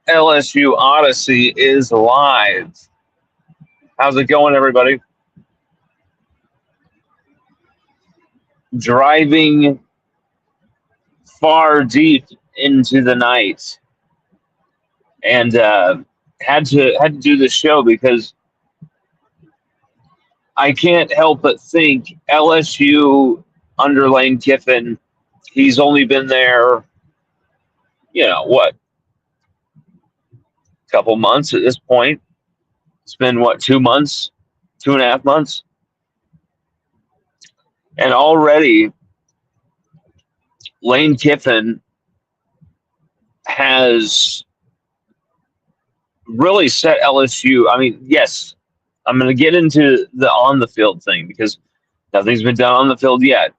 LSU Odyssey is live. How's it going, everybody? Driving far deep into the night, and had to do this show because I can't help but think LSU under Lane Kiffin. He's only been there, what, a couple months at this point. It's been, what, 2 months, 2.5 months? And already Lane Kiffin has really set LSU. I mean, yes, I'm going to get into the on the field thing because nothing's been done on the field yet.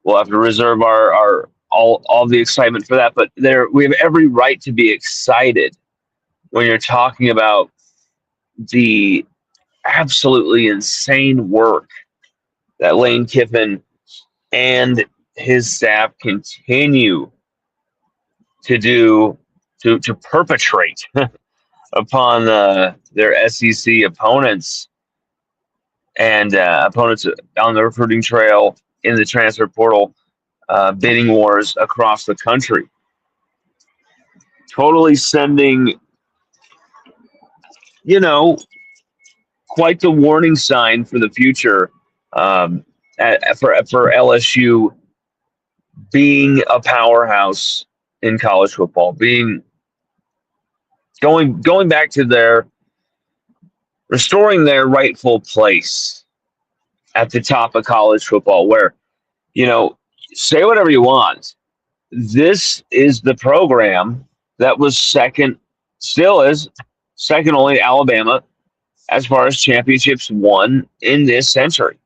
We'll have to reserve our all the excitement for that. But we have every right to be excited when you're talking about the absolutely insane work that Lane Kiffin and his staff continue to do to perpetrate upon their SEC opponents and opponents on the recruiting trail, in the transfer portal, bidding wars across the country. Totally sending, quite the warning sign for the future for LSU being a powerhouse in college football, going back to restoring their rightful place at the top of college football, where, say whatever you want. This is the program that was still is second only to Alabama as far as championships won in this century.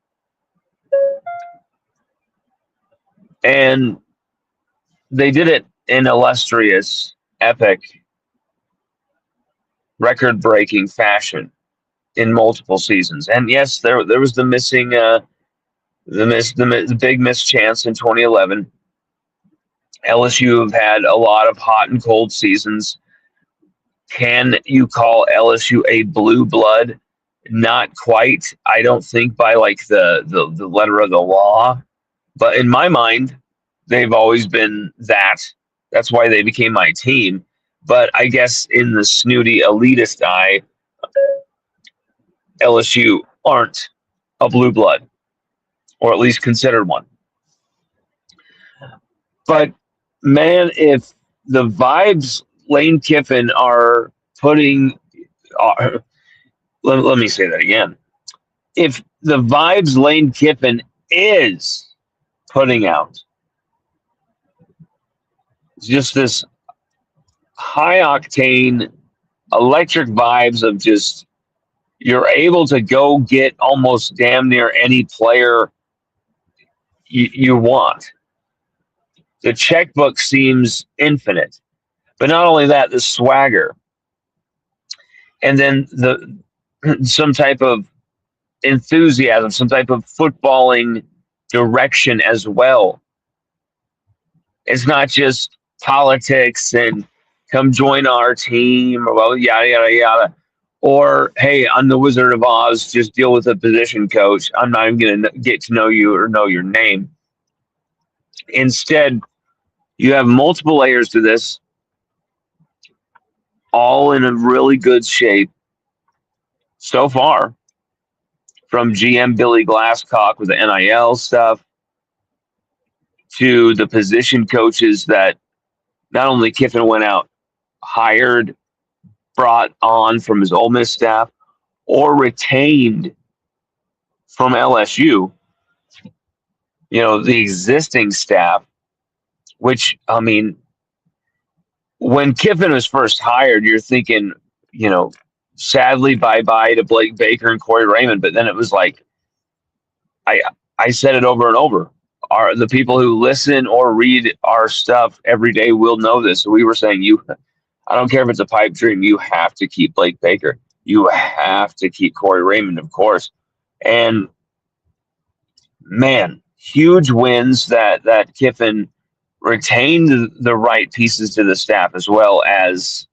And they did it in illustrious, epic, record-breaking fashion in multiple seasons. And yes, there was the missing, the big missed chance in 2011. LSU have had a lot of hot and cold seasons. Can you call LSU a blue blood? Not quite. I don't think by like the letter of the law, but in my mind, they've always been that. That's why they became my team. But I guess in the snooty elitist eye, LSU aren't a blue blood, or at least considered one. But man, if the vibes Lane Kiffin are putting, let me say that again. If the vibes Lane Kiffin is putting out, it's just this high octane, electric vibes of just, you're able to go get almost damn near any player you want. The checkbook seems infinite. But not only that, the swagger. And then some type of enthusiasm, some type of footballing direction as well. It's not just politics and come join our team, or well, yada, yada, yada. Or, hey, I'm the Wizard of Oz, just deal with the position coach. I'm not even going to get to know you or know your name. Instead, you have multiple layers to this, all in a really good shape so far, from GM Billy Glasscock with the NIL stuff to the position coaches that not only Kiffin went out, hired, brought on from his Ole Miss staff, or retained from LSU, the existing staff, which, I mean, when Kiffin was first hired, you're thinking, sadly, bye-bye to Blake Baker and Corey Raymond. But then it was like, I said it over and over. The people who listen or read our stuff every day will know this. So we were saying, I don't care if it's a pipe dream, you have to keep Blake Baker. You have to keep Corey Raymond, of course. And, man, huge wins that Kiffin retained the right pieces to the staff, as well as,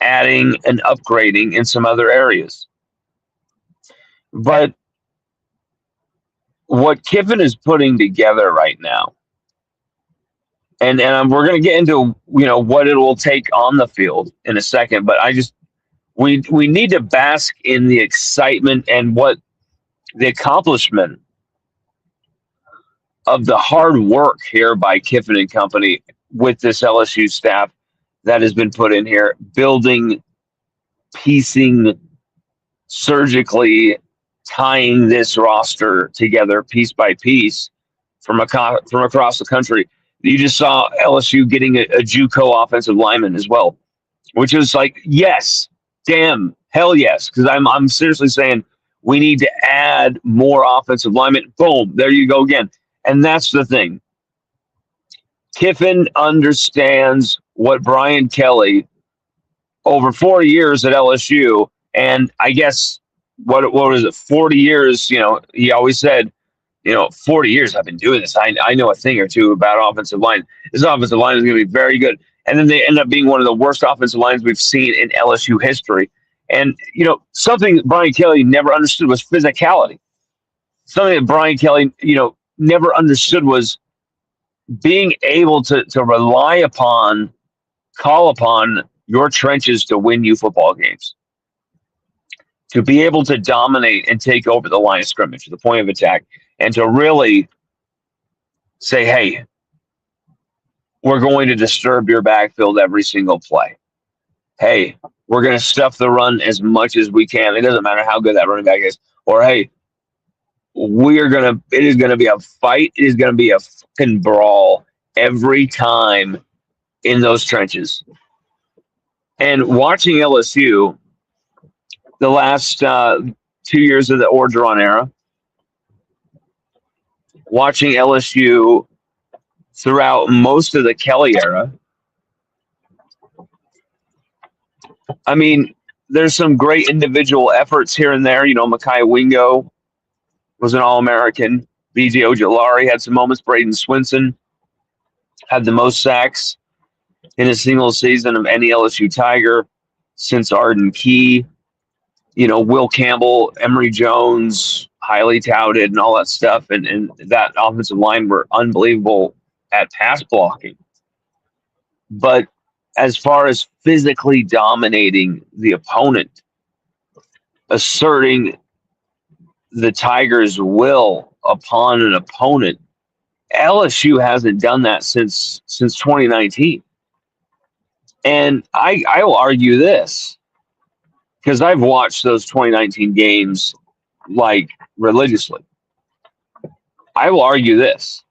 adding and upgrading in some other areas. But what Kiffin is putting together right now, and we're going to get into what it will take on the field in a second, but we need to bask in the excitement and what the accomplishment of the hard work here by Kiffin and company with this LSU staff that has been put in here, building, piecing, surgically tying this roster together piece by piece from across the country. You just saw LSU getting a JUCO offensive lineman as well, which is like, yes, damn, hell yes, because I'm seriously saying we need to add more offensive linemen. Boom, there you go again. And that's the thing. Kiffin understands what Brian Kelly, over 4 years at LSU, and I guess what was it, 40 years, he always said, 40 years I've been doing this. I know a thing or two about offensive line. This offensive line is going to be very good. And then they end up being one of the worst offensive lines we've seen in LSU history. And, something Brian Kelly never understood was physicality. Something that Brian Kelly, never understood was being able to call upon your trenches to win you football games. To be able to dominate and take over the line of scrimmage, the point of attack, and to really say, hey, we're going to disturb your backfield every single play. Hey, we're going to stuff the run as much as we can. It doesn't matter how good that running back is. Or, hey, it is going to be a fight. It is going to be a fucking brawl every time in those trenches. And watching LSU the last 2 years of the Orgeron era, watching LSU throughout most of the Kelly era, I mean, there's some great individual efforts here and there. Mekhi Wingo was an All-American. B.J. Ojulari had some moments. Braden Swinson had the most sacks in a single season of any LSU Tiger since Arden Key. Will Campbell, Emory Jones, highly touted and all that stuff. And that offensive line were unbelievable at pass blocking. But as far as physically dominating the opponent, asserting the Tigers' will upon an opponent, LSU hasn't done that since 2019. And I will argue this, because I've watched those 2019 games like religiously. I will argue this.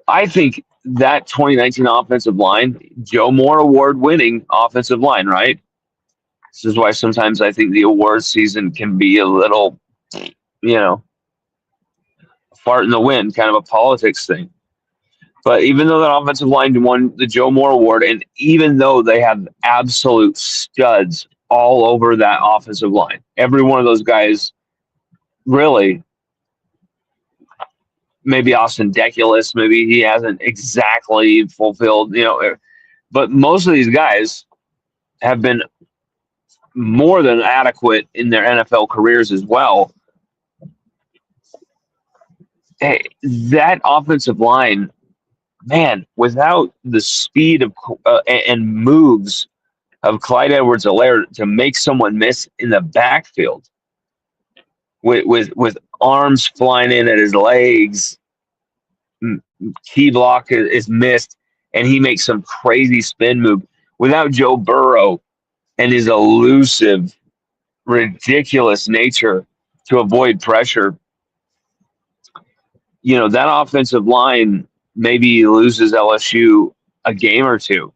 I think that 2019 offensive line, Joe Moore award-winning offensive line, right? This is why sometimes I think the awards season can be a little, fart in the wind, kind of a politics thing. But even though that offensive line won the Joe Moore Award, and even though they have absolute studs all over that offensive line, every one of those guys, really, maybe Austin Deculus, maybe he hasn't exactly fulfilled, but most of these guys have been more than adequate in their NFL careers as well. Hey, that offensive line, man, without the speed of and moves of Clyde Edwards-Helaire to make someone miss in the backfield, with arms flying in at his legs, key block is missed, and he makes some crazy spin move. Without Joe Burrow and his elusive, ridiculous nature to avoid pressure, that offensive line maybe loses LSU a game or two.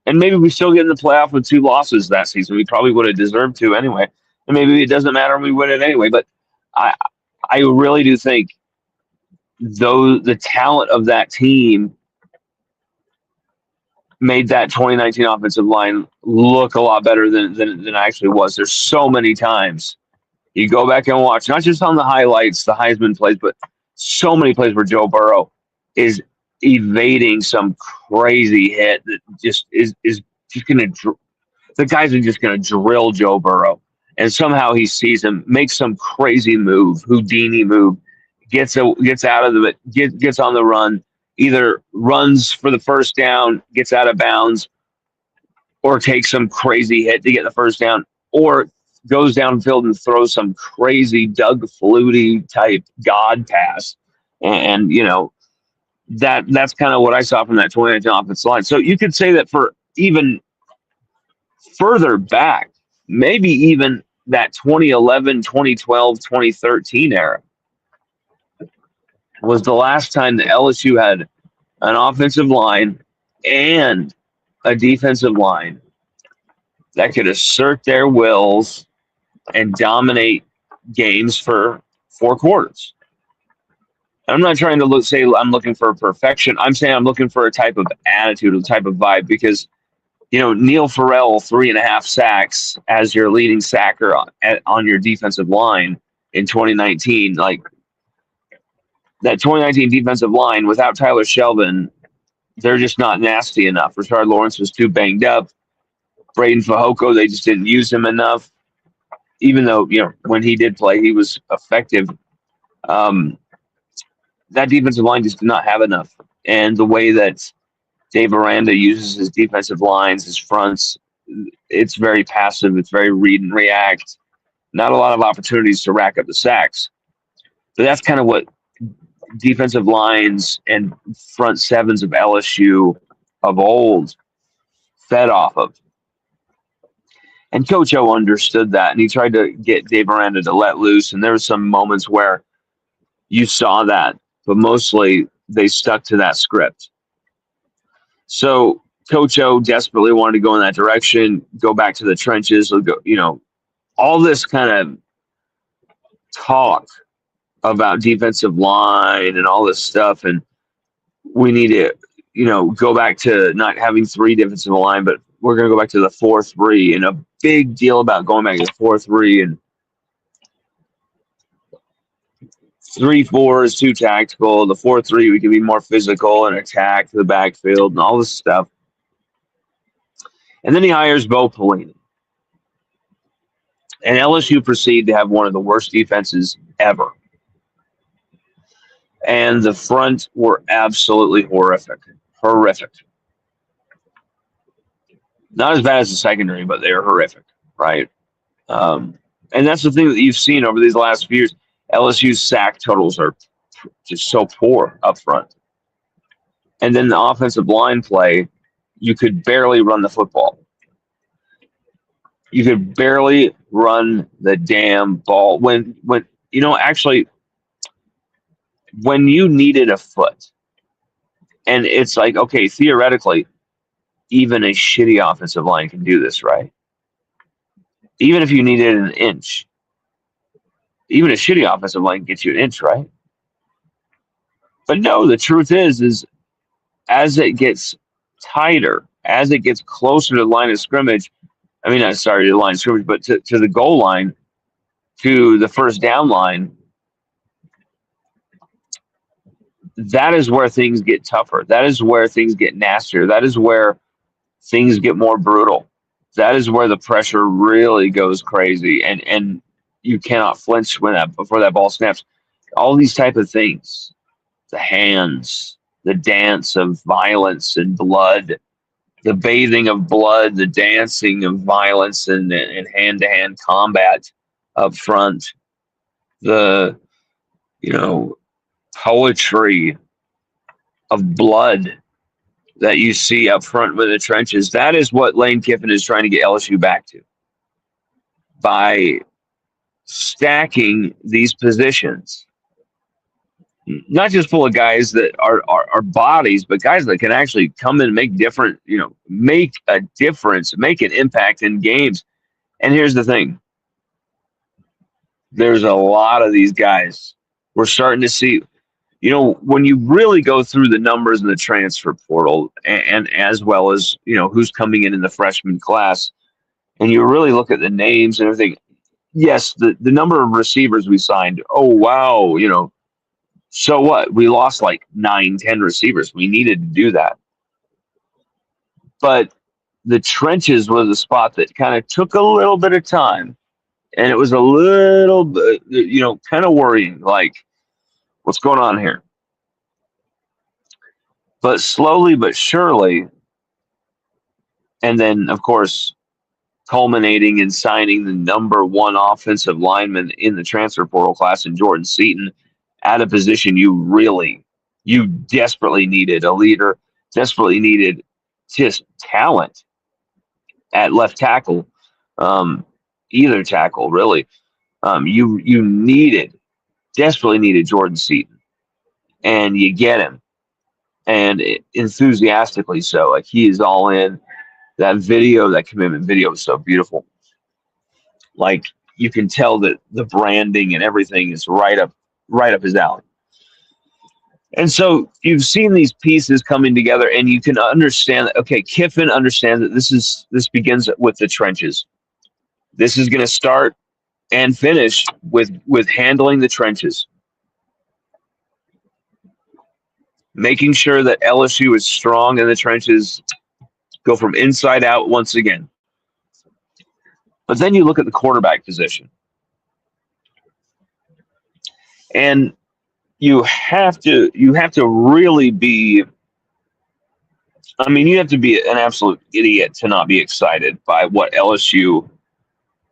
And maybe we still get in the playoff with 2 losses that season. We probably would have deserved to anyway. And maybe it doesn't matter and we win it anyway. But I really do think, though, the talent of that team made that 2019 offensive line look a lot better than it actually was. There's so many times you go back and watch, not just on the highlights, the Heisman plays, but so many plays where Joe Burrow is evading some crazy hit that just is just going to the guys are just going to drill Joe Burrow. And somehow he sees him, makes some crazy move, Houdini move, gets out of the gets on the run, either runs for the first down, gets out of bounds, or takes some crazy hit to get the first down, or goes downfield and throws some crazy Doug Flutie type God pass. And that's kind of what I saw from that 2019 offensive line. So you could say that for even further back, maybe even that 2011, 2012, 2013 era was the last time the LSU had an offensive line and a defensive line that could assert their wills and dominate games for 4 quarters. I'm not trying to say I'm looking for perfection. I'm saying I'm looking for a type of attitude, a type of vibe, because Neil Farrell, 3.5 sacks as your leading sacker on your defensive line in 2019. Like, that 2019 defensive line without Tyler Shelvin, they're just not nasty enough. Rashard Lawrence was too banged up. Braden Fajoko, they just didn't use him enough. Even though, when he did play, he was effective. That defensive line just did not have enough. And the way that Dave Aranda uses his defensive lines, his fronts, it's very passive. It's very read and react. Not a lot of opportunities to rack up the sacks. But that's kind of what defensive lines and front sevens of LSU of old fed off of. And Coach O understood that, and he tried to get Dave Aranda to let loose. And there were some moments where you saw that, but mostly they stuck to that script. So Coach O desperately wanted to go in that direction, go back to the trenches, all this kind of talk about defensive line and all this stuff. And we need to, go back to not having 3 defensive line, but we're going to go back to the 4-3, and a big deal about going back to the 4-3, and 3-4 is too tactical. The 4-3, we can be more physical and attack the backfield and all this stuff. And then he hires Bo Pelini. And LSU proceeded to have one of the worst defenses ever. And the front were absolutely horrific. Not as bad as the secondary, but they're horrific, right? And that's the thing that you've seen over these last few years. LSU's sack totals are just so poor up front. And then the offensive line play, you could barely run the football. You could barely run the damn ball. When you needed a foot, and it's like, okay, theoretically, even a shitty offensive line can do this, right? Even if you needed an inch, even a shitty offensive line gets you an inch, right? But no, the truth is as it gets tighter, as it gets closer to the line of scrimmage, the line of scrimmage, but to the goal line, to the first down line, that is where things get tougher. That is where things get nastier. That is where things get more brutal. That is where the pressure really goes crazy, and you cannot flinch before that ball snaps. All these type of things, the hands, the dance of violence and blood, the bathing of blood, the dancing of violence and hand-to-hand combat up front, the poetry of blood that you see up front with the trenches. That is what Lane Kiffin is trying to get LSU back to by stacking these positions, not just full of guys that are bodies, but guys that can actually come in and make make a difference, make an impact in games. And here's the thing. There's a lot of these guys. We're starting to see, when you really go through the numbers in the transfer portal and as well as, who's coming in the freshman class, and you really look at the names and everything. Yes, the number of receivers we signed. Oh, wow. So what? We lost like 9, 10 receivers. We needed to do that. But the trenches was a spot that kind of took a little bit of time. And it was a little bit, kind of worrying. Like, what's going on here? But slowly but surely, and then, of course, culminating in signing the number one offensive lineman in the transfer portal class in Jordan Seaton at a position you desperately needed a leader, desperately needed just talent at left tackle, either tackle really. You desperately needed Jordan Seaton, and you get him, and enthusiastically so. Like, he is all in. That commitment video is so beautiful. Like, you can tell that the branding and everything is right up his alley. And so you've seen these pieces coming together, and you can understand that. Okay, Kiffin understands that this begins with the trenches. This is going to start and finish with handling the trenches, making sure that LSU is strong in the trenches, go from inside out once again. But then you look at the quarterback position, and you have to really be. I mean, you have to be an absolute idiot to not be excited by what LSU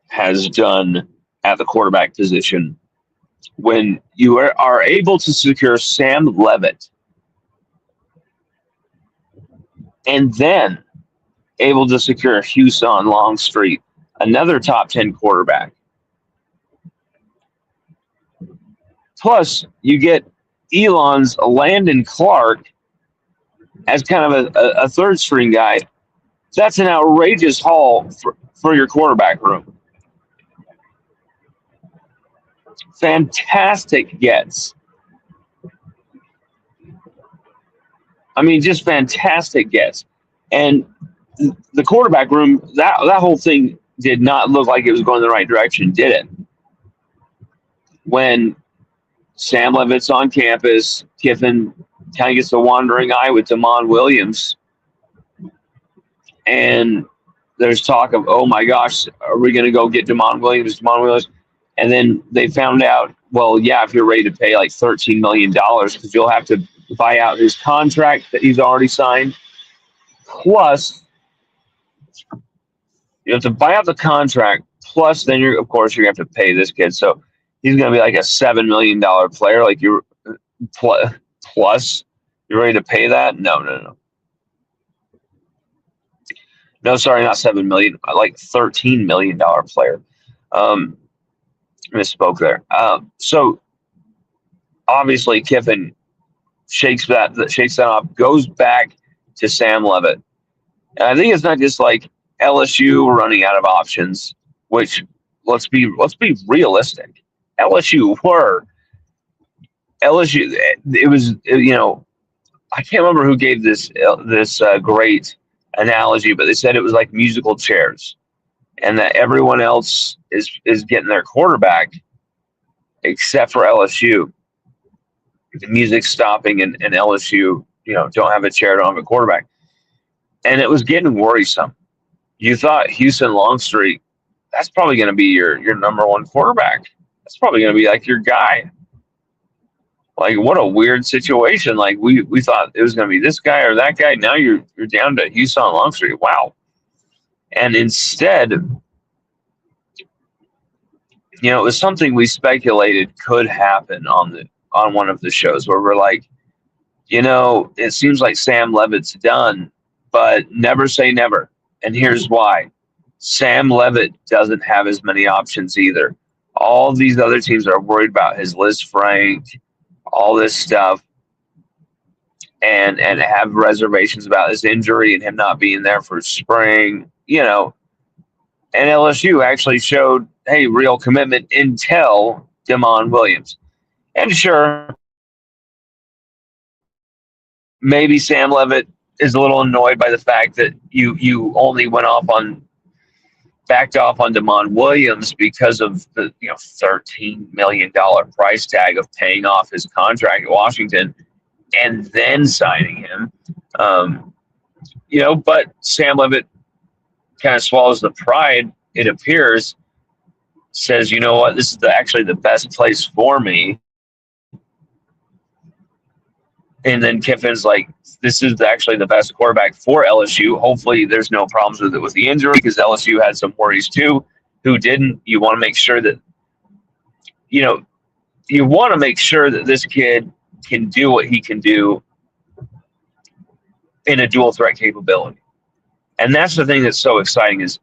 has done at the quarterback position when you are able to secure Sam LEAVITT and then able to secure Houston Longstreet, another top 10 quarterback. Plus, you get Elon's Landon Clark as kind of a third string guy. That's an outrageous haul for your quarterback room. Fantastic gets. I mean, just fantastic gets. And the quarterback room, that whole thing did not look like it was going the right direction, did it? When Sam LEAVITT's on campus, Kiffin kind of gets a wandering eye with Damon Williams. And there's talk of, oh my gosh, are we going to go get Damon Williams? And then they found out, well, yeah, if you're ready to pay like $13 million, because you'll have to buy out his contract that he's already signed. Plus, you have to buy out the contract. Plus, then you're going to have to pay this kid. So he's going to be like a $7 million player. Like, you're plus, you're ready to pay that? No. No, sorry, not $7 million. Like $13 million player. Misspoke there. So obviously Kiffin shakes that off, goes back to Sam LEAVITT. And I think it's not just like LSU running out of options, which let's be realistic. LSU, it was, I can't remember who gave this great analogy, but they said it was like musical chairs, and that everyone else is getting their quarterback except for LSU. The music's stopping, and LSU, don't have a chair, don't have a quarterback. And it was getting worrisome. You thought Houston Longstreet, that's probably going to be your number one quarterback. That's probably going to be like your guy. Like, what a weird situation. Like, we thought it was going to be this guy or that guy. Now you're down to Houston Longstreet. Wow. And instead, it was something we speculated could happen on one of the shows, where we're like, it seems like Sam LEAVITT's done, but never say never. And here's why. Sam LEAVITT doesn't have as many options either. All these other teams are worried about his Liz Frank, all this stuff, and have reservations about his injury and him not being there for spring, And LSU actually showed, hey, real commitment until Damon Williams. And sure, maybe Sam LEAVITT is a little annoyed by the fact that you only went off on backed off on Damon Williams because of the $13 million price tag of paying off his contract at Washington and then signing him. But Sam Leavitt kind of swallows the pride, it appears, says, you know what, this is actually the best place for me. And then Kiffin's like, this is actually the best quarterback for LSU. Hopefully there's no problems with it with the injury, because LSU had some worries too. Who didn't? You want to make sure that, you want to make sure that this kid can do what he can do in a dual threat capability. And that's the thing that's so exciting is,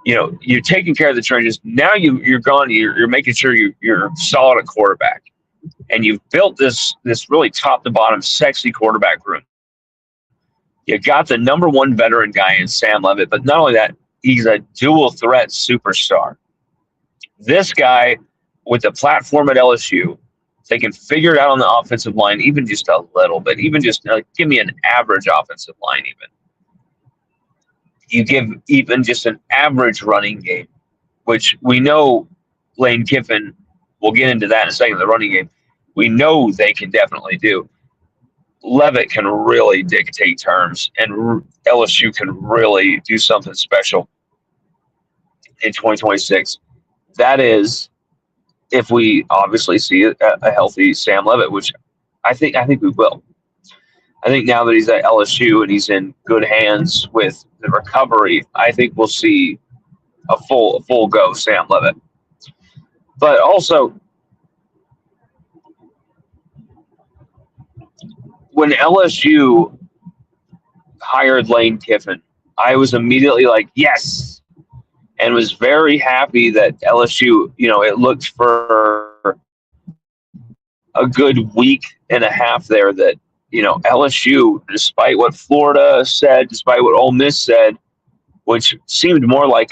you're taking care of the trenches. Now you're gone. You're making sure you're solid at quarterback. And you've built this really top to bottom sexy quarterback room. You got the number one veteran guy in Sam Leavitt, but not only that, he's a dual threat superstar. This guy with the platform at LSU, they can figure it out on the offensive line, even just a little bit, even just give me an average offensive line even. You give even just an average running game, which we know Lane Kiffin, we'll get into that in a second, the running game, we know they can definitely do. Leavitt can really dictate terms, and LSU can really do something special in 2026. That is, if we obviously see a healthy Sam Leavitt, which I think we will. I think now that he's at LSU and he's in good hands with the recovery, I think we'll see a full go Sam Leavitt. But also, when LSU hired Lane Kiffin, I was immediately like, yes, and was very happy that LSU, it looked for a good week and a half there that, LSU, despite what Florida said, despite what Ole Miss said, which seemed more like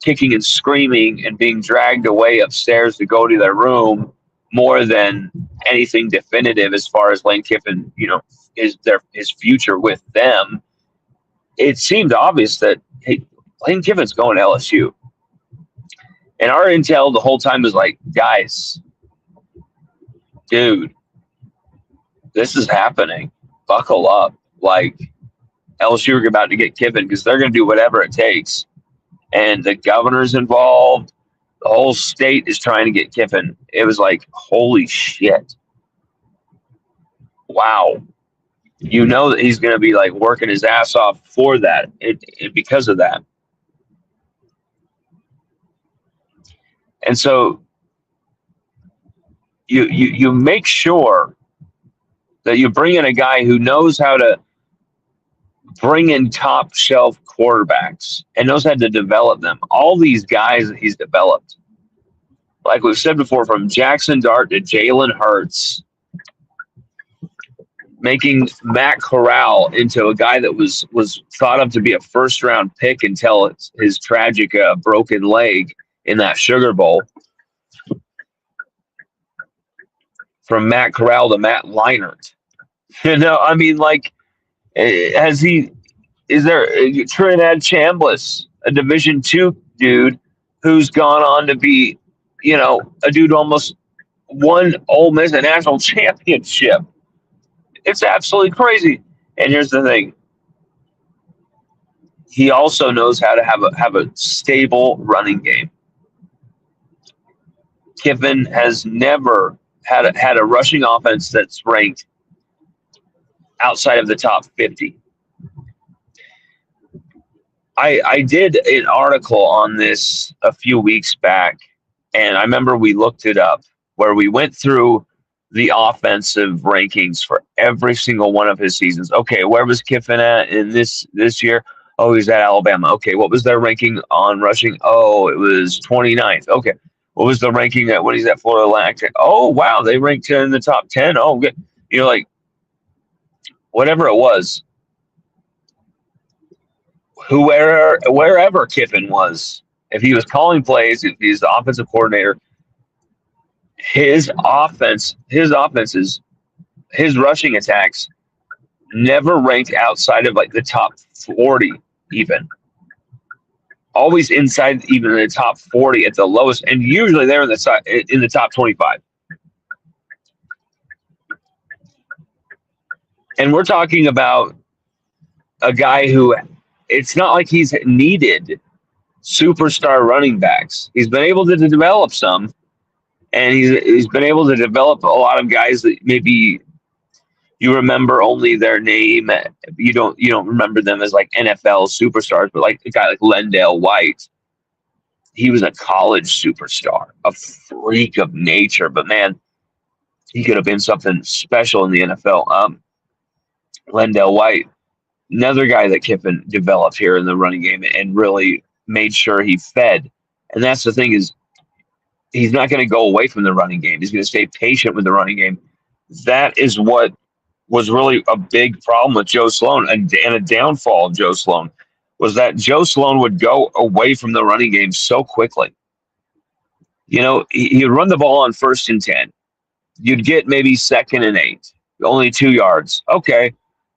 kicking and screaming and being dragged away upstairs to go to their room, more than anything definitive as far as Lane Kiffin, his future with them. It seemed obvious that, hey, Lane Kiffin's going to LSU. And our intel the whole time was like, guys, dude, this is happening. Buckle up. Like, LSU are about to get Kiffin because they're going to do whatever it takes. And the governor's involved. The whole state is trying to get Kiffin. It was like, holy shit. Wow. That he's going to be like working his ass off for that because of that. And so you make sure that you bring in a guy who knows how to bring in top shelf quarterbacks and knows how to develop them. All these guys that he's developed, like we've said before, from Jackson Dart to Jalen Hurts, making Matt Corral into a guy that was thought of to be a first-round pick until his tragic broken leg in that Sugar Bowl. From Matt Corral to Matt Leinart. I mean, like, is there Trinidad Chambliss, a Division II dude who's gone on to be, a dude who almost won Ole Miss a national championship. It's absolutely crazy. And here's the thing. He also knows how to have a stable running game. Kiffin has never had a rushing offense that's ranked outside of the top 50. I did an article on this a few weeks back, and I remember we looked it up, where we went through the offensive rankings for every single one of his seasons. Okay, where was Kiffin at in this year? Oh, he's at Alabama. Okay, what was their ranking on rushing? Oh, it was 29th. Okay, what was the ranking at when he's at Florida Atlantic? Oh, wow, they ranked in the top 10. Oh, good. Like, whatever it was, wherever Kiffin was, if he was calling plays, if he's the offensive coordinator, his offenses, his rushing attacks never ranked outside of like the top 40 even. always inside even the top 40 at the lowest, and usually they're in the top 25. And we're talking about a guy who it's not like he's needed superstar running backs. He's been able to develop some, and he's been able to develop a lot of guys that maybe you remember only their name. You don't remember them as like NFL superstars, but like a guy like Lendale White, he was a college superstar, a freak of nature. But man, he could have been something special in the NFL. Lendale White, another guy that Kiffin developed here in the running game and really made sure he fed. And that's the thing is he's not going to go away from the running game. He's going to stay patient with the running game. That is what was really a big problem with Joe Sloan and a downfall of Joe Sloan was that Joe Sloan would go away from the running game so quickly. You know, he'd run the ball on 1st and 10. You'd get maybe 2nd and 8, only 2 yards. Okay.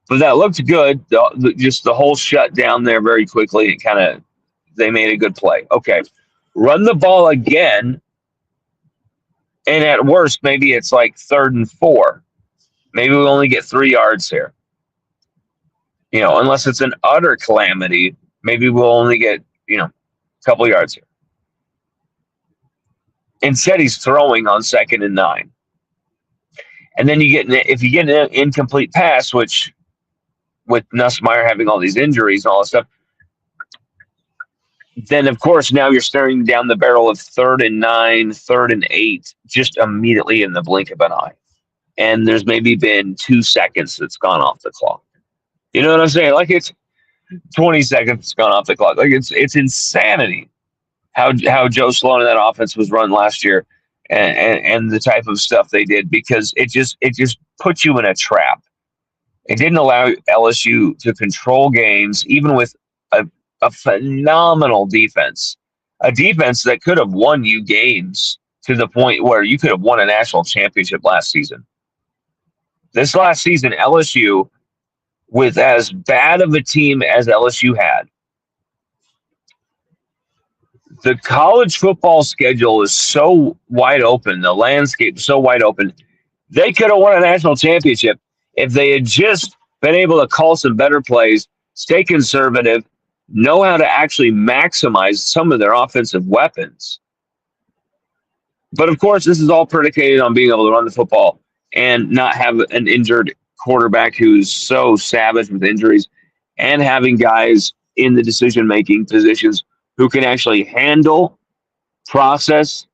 But that looked good. Just the whole shut down there very quickly. It kind of, they made a good play. Okay. Run the ball again. And at worst, maybe it's like 3rd and 4. Maybe we only get 3 yards here. You know, unless it's an utter calamity, maybe we'll only get, a couple yards here. Instead, he's throwing on 2nd and 9. And then if you get an incomplete pass, which with Nussmeier having all these injuries and all that stuff, then of course now you're staring down the barrel of 3rd and 9, 3rd and 8, just immediately in the blink of an eye. And there's maybe been 2 seconds that's gone off the clock. You know what I'm saying? Like it's 20 seconds that's gone off the clock. Like it's insanity how Joe Sloan and that offense was run last year and the type of stuff they did because it just put you in a trap. It didn't allow LSU to control games, even with a phenomenal defense, a defense that could have won you games to the point where you could have won a national championship last season. This last season, LSU, with as bad of a team as LSU had, the college football schedule is so wide open, the landscape is so wide open, they could have won a national championship if they had just been able to call some better plays, stay conservative, know how to actually maximize some of their offensive weapons. But of course, this is all predicated on being able to run the football and not have an injured quarterback who's so savage with injuries and having guys in the decision-making positions who can actually handle, process,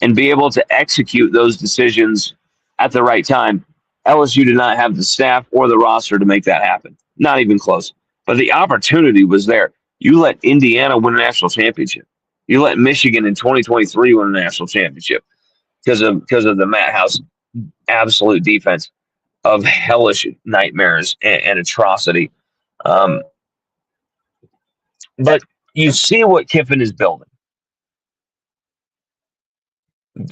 and be able to execute those decisions at the right time. LSU did not have the staff or the roster to make that happen. Not even close. But the opportunity was there. You let Indiana win a national championship. You let Michigan in 2023 win a national championship because of the Matt House absolute defense of hellish nightmares and atrocity. But you see what Kiffin is building.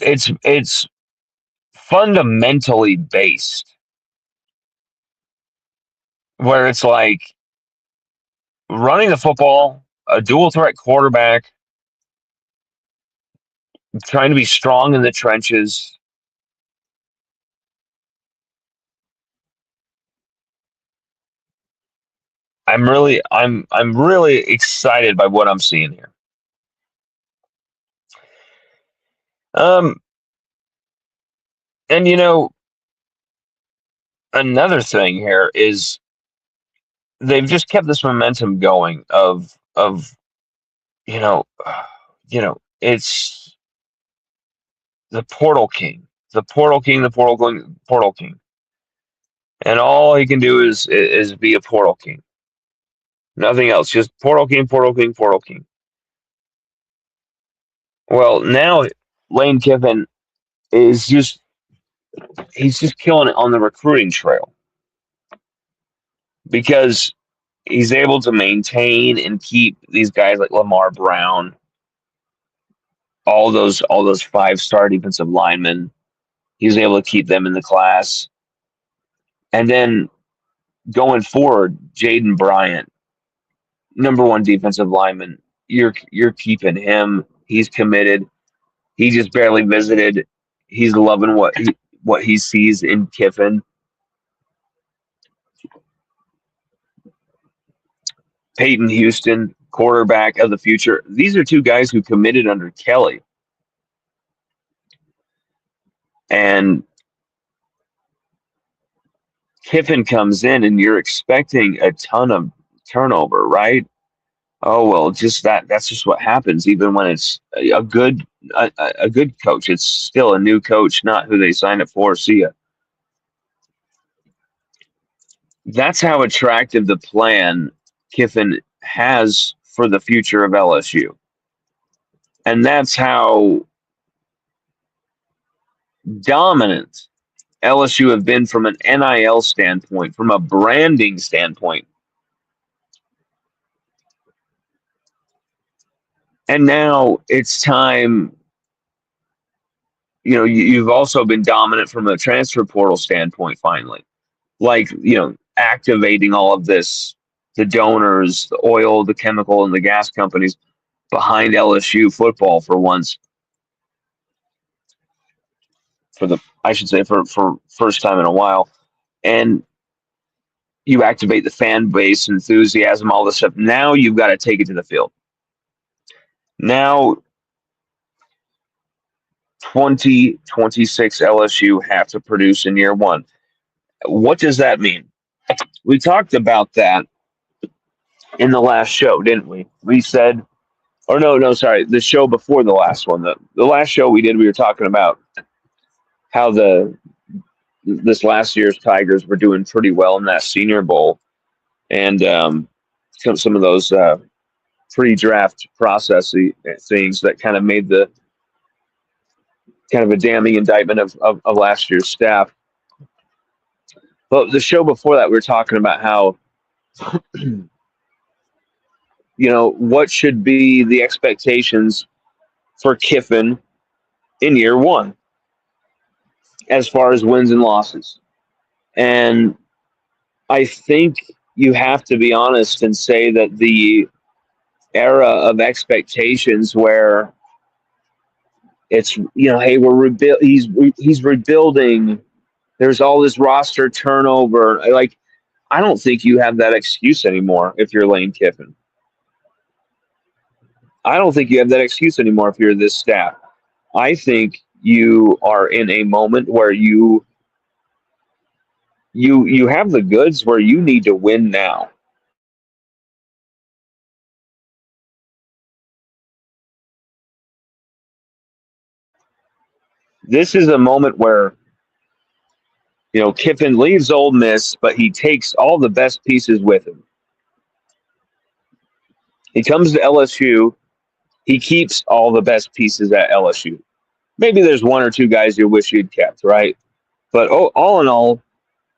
It's fundamentally based where it's like running the football, a dual threat quarterback, trying to be strong in the trenches. I'm really excited by what I'm seeing here. And another thing here is they've just kept this momentum going of it's the portal king, the portal king, the portal king. And all he can do is be a portal king. Nothing else, just portal king, portal king, portal king. Well, now Lane Kiffin is he's just killing it on the recruiting trail because he's able to maintain and keep these guys like Lamar Brown, all those 5-star defensive linemen. He's able to keep them in the class. And then going forward, Jaden Bryant, number 1 defensive lineman you're keeping him. He's committed. He just barely visited. He's loving what he sees in Kiffin. Peyton Houston, quarterback of the future. These are two guys who committed under Kelly. And Kiffin comes in and you're expecting a ton of turnover, right? Oh well, just that's just what happens even when it's a good coach. It's still a new coach, not who they signed it for. See ya. That's how attractive the plan Kiffin has for the future of LSU. And that's how dominant LSU have been from an NIL standpoint, from a branding standpoint. And now it's time, you've also been dominant from a transfer portal standpoint finally. Like, activating all of this, the donors, the oil, the chemical, and the gas companies behind LSU football for once. I should say for first time in a while. And you activate the fan base, enthusiasm, all this stuff. Now you've got to take it to the field. Now 2026 LSU have to produce in year one. What does that mean? We talked about that in the last show, didn't we? We said, or no, sorry, the show before the last one. The last show we did, we were talking about how this last year's Tigers were doing pretty well in that Senior Bowl, and some of those pre-draft process things that kind of made the kind of a damning indictment of last year's staff. But the show before that, we were talking about how, what should be the expectations for Kiffin in year one as far as wins and losses. And I think you have to be honest and say that the era of expectations where it's, hey, he's rebuilding. There's all this roster turnover. Like, I don't think you have that excuse anymore if you're Lane Kiffin. I don't think you have that excuse anymore if you're this staff. I think you are in a moment where you have the goods where you need to win now. This is a moment where Kiffin leaves Ole Miss, but he takes all the best pieces with him. He comes to LSU. He keeps all the best pieces at LSU. Maybe there's one or two guys you wish you'd kept, right? But all in all,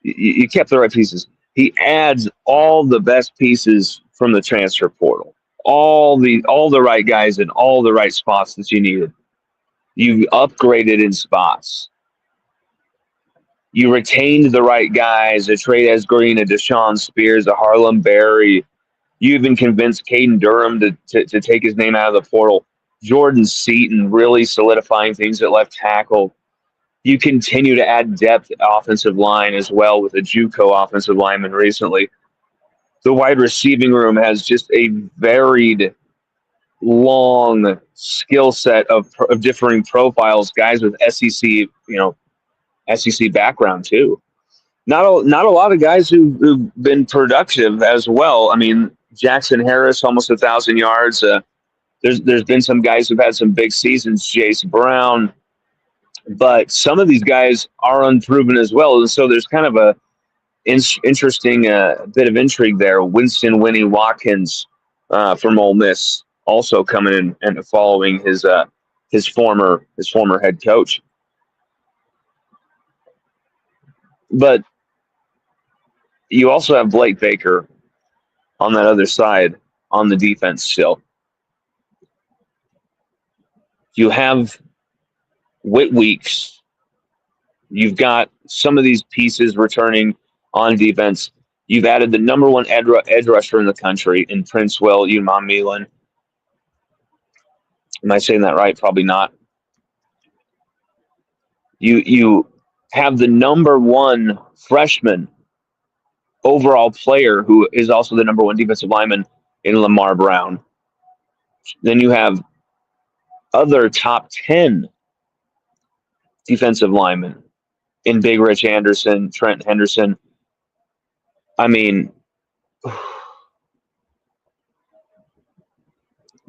you kept the right pieces. He adds all the best pieces from the transfer portal. All the right guys in all the right spots that you needed. You've upgraded in spots. You retained the right guys, a Trey'Dez Green, a Deshaun Spears, a Harlem Berry. You even convinced Caden Durham to take his name out of the portal. Jordan Seaton really solidifying things at left tackle. You continue to add depth at offensive line as well with a JUCO offensive lineman recently. The wide receiving room has just a varied, long skill set of differing profiles, guys with SEC background too. Not a lot of guys who've been productive as well. I mean, Jackson Harris, almost 1,000 yards. There's been some guys who've had some big seasons, Jace Brown, but some of these guys are unproven as well. And so there's kind of a interesting bit of intrigue there. Winston Winnie Watkins from Ole Miss also coming in and following his former head coach. But you also have Blake Baker on that other side on the defense still. You have Whit Weeks. You've got some of these pieces returning on defense. You've added the number one edge rusher in the country in Prince Will, Umar Milan. Am I saying that right? Probably not. You have the number one freshman overall player who is also the number one defensive lineman in Lamar Brown. Then you have other top 10 defensive linemen in Big Rich Anderson, Trent Henderson. I mean,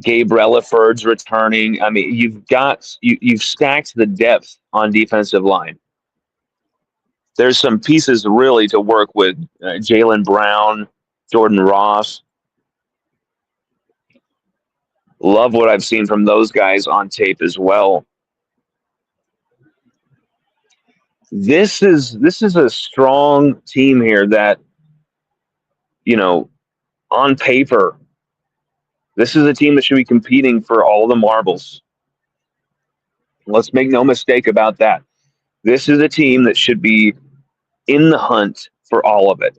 Gabe Relaford's returning. I mean, you've stacked the depth on defensive line. There's some pieces really to work with. Jalen Brown, Jordan Ross. Love what I've seen from those guys on tape as well. This is a strong team here that, on paper, this is a team that should be competing for all the marbles. Let's make no mistake about that. This is a team that should be in the hunt for all of it.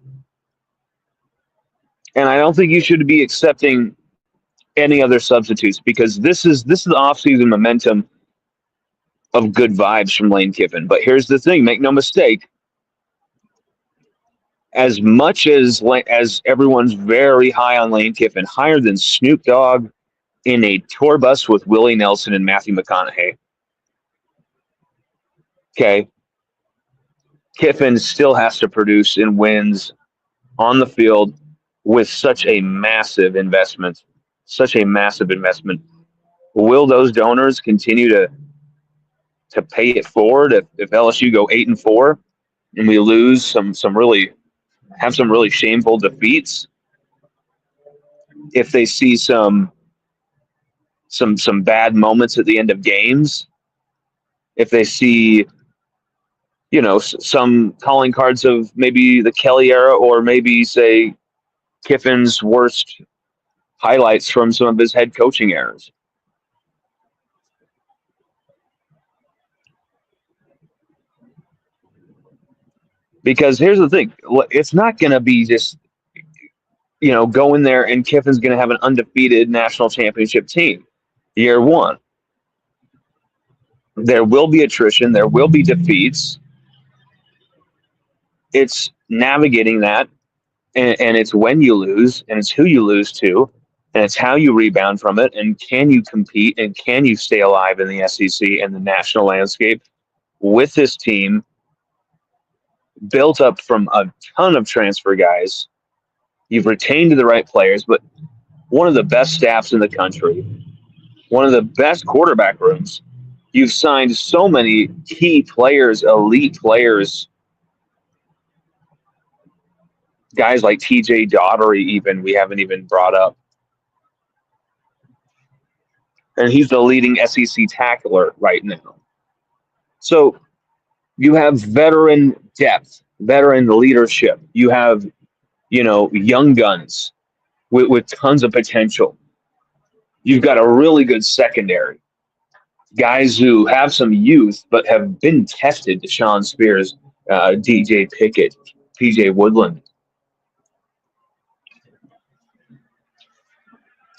And I don't think you should be accepting any other substitutes, because this is the offseason momentum of good vibes from Lane Kiffin. But here's the thing, make no mistake, as much as everyone's very high on Lane Kiffin, higher than Snoop Dogg in a tour bus with Willie Nelson and Matthew McConaughey. Okay. Kiffin still has to produce in wins on the field with such a massive investment. Will those donors continue to pay it forward if LSU go 8-4 and we lose some really shameful defeats? If they see some bad moments at the end of games, if they see some calling cards of maybe the Kelly era, or maybe say Kiffin's worst highlights from some of his head coaching errors. Because here's the thing, it's not going to be just, go in there and Kiffin's going to have an undefeated national championship team year one. There will be attrition. There will be defeats. It's navigating that, and it's when you lose, and it's who you lose to, and it's how you rebound from it, and can you compete, and can you stay alive in the SEC and the national landscape with this team built up from a ton of transfer guys. You've retained the right players, but one of the best staffs in the country, one of the best quarterback rooms. You've signed so many key players, elite players, guys like TJ Daughtery, even we haven't even brought up. And he's the leading SEC tackler right now. So you have veteran depth, veteran leadership. You have, young guns with tons of potential. You've got a really good secondary. Guys who have some youth but have been tested, Deshaun Spears, DJ Pickett, PJ Woodland.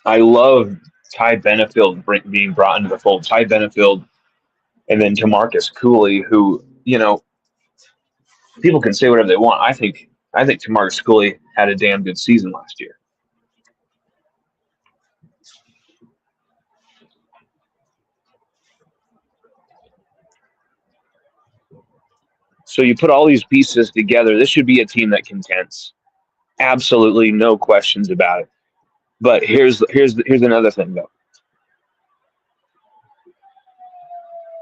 I love Ty Benefield being brought into the fold. Ty Benefield and then Tamarcus Cooley, who, people can say whatever they want. I think Tamarcus Cooley had a damn good season last year. So you put all these pieces together, this should be a team that contends. Absolutely no questions about it. But here's another thing, though.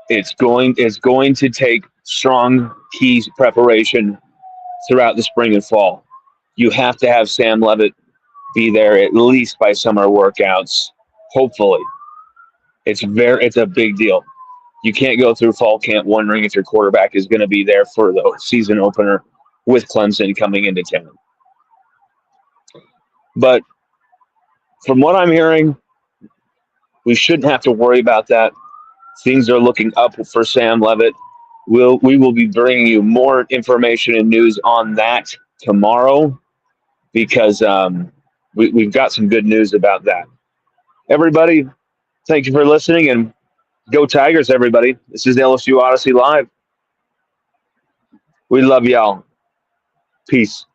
It's going to take strong key preparation throughout the spring and fall. You have to have Sam Leavitt be there at least by summer workouts. Hopefully, it's a big deal. You can't go through fall camp wondering if your quarterback is going to be there for the season opener with Clemson coming into town. But from what I'm hearing, we shouldn't have to worry about that. Things are looking up for Sam Leavitt. We will be bringing you more information and news on that tomorrow, because we've got some good news about that. Everybody, Thank you for listening, and go Tigers, everybody. This is LSU Odyssey Live. We love y'all. Peace.